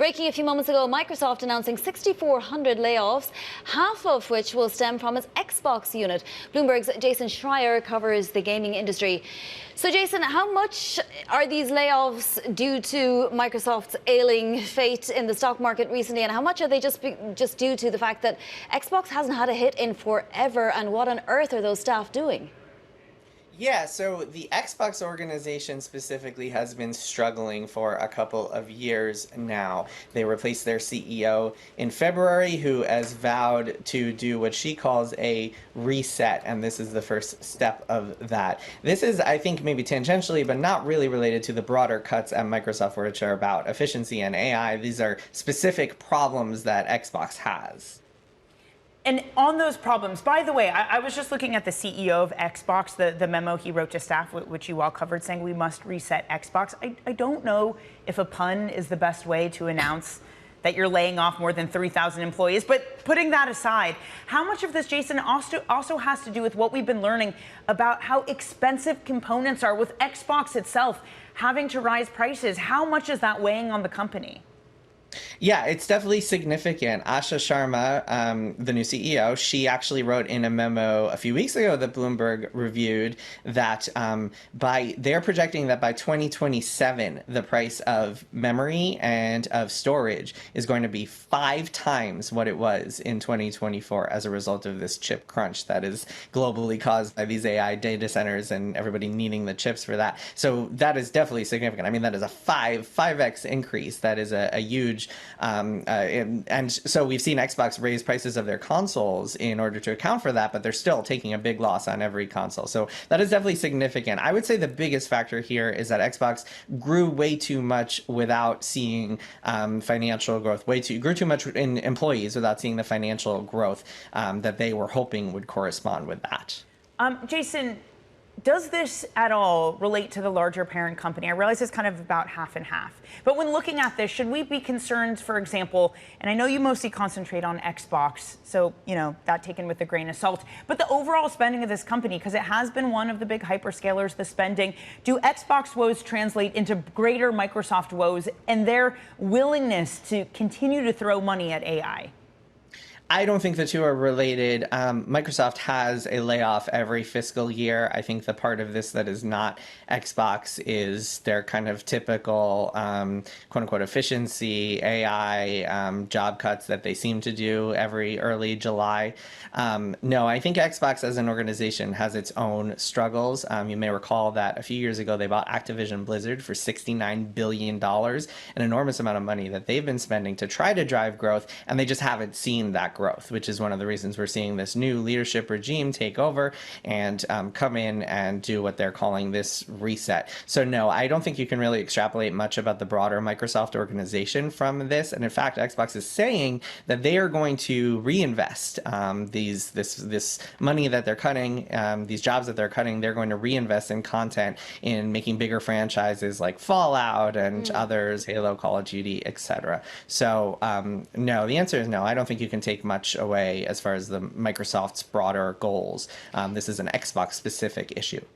Breaking a few moments ago, Microsoft announcing 6,400 layoffs, half of which will stem from its Xbox unit. Bloomberg's Jason Schreier covers the gaming industry. So Jason, how much are these layoffs due to Microsoft's ailing fate in the stock market recently, and how much are they just due to the fact that Xbox hasn't had a hit in forever, and what on earth are those staff doing? Yeah, so the Xbox organization specifically has been struggling for a couple of years now. They replaced their CEO in February, who has vowed to do what she calls a reset, and this is the first step of that. This is, I think, maybe tangentially, but not really related to the broader cuts at Microsoft, which are about efficiency and AI. These are specific problems that Xbox has. And on those problems, by the way, I was just looking at the CEO of Xbox, the memo he wrote to staff, which you all covered, saying we must reset Xbox. I don't know if a pun is the best way to announce that you're laying off more than 3,000 employees. But putting that aside, how much of this, Jason, also has to do with what we've been learning about how expensive components are with Xbox itself having to rise prices? How much is that weighing on the company? Yeah, it's definitely significant. Asha Sharma, the new CEO, she actually wrote in a memo a few weeks ago that Bloomberg reviewed that they're projecting that by 2027, the price of memory and of storage is going to be 5 times what it was in 2024 as a result of this chip crunch that is globally caused by these AI data centers and everybody needing the chips for that. So that is definitely significant. I mean, that is a 5x increase. That is a huge and so we've seen Xbox raise prices of their consoles in order to account for that, but they're still taking a big loss on every console. So that is definitely significant. I would say the biggest factor here is that Xbox grew way too much without seeing financial growth, grew too much in employees without seeing the financial growth that they were hoping would correspond with that. Jason, does this at all relate to the larger parent company? I realize it's kind of about half and half. But when looking at this, should we be concerned, for example, and I know you mostly concentrate on Xbox, so, you know, that taken with a grain of salt, but the overall spending of this company, because it has been one of the big hyperscalers, the spending, do Xbox woes translate into greater Microsoft woes and their willingness to continue to throw money at AI? I don't think the two are related. Microsoft has a layoff every fiscal year. I think the part of this that is not Xbox is their kind of typical quote unquote efficiency, AI job cuts that they seem to do every early July. No, I think Xbox as an organization has its own struggles. You may recall that a few years ago they bought Activision Blizzard for $69 billion, an enormous amount of money that they've been spending to try to drive growth, and they just haven't seen that growth, which is one of the reasons we're seeing this new leadership regime take over and come in and do what they're calling this reset. So no, I don't think you can really extrapolate much about the broader Microsoft organization from this. And in fact, Xbox is saying that they are going to reinvest this money that they're cutting, these jobs that they're cutting. They're going to reinvest in content, in making bigger franchises like Fallout and others, Halo, Call of Duty, etc. So no, the answer is no. I don't think you can take much away as far as the Microsoft's broader goals. This is an Xbox specific issue.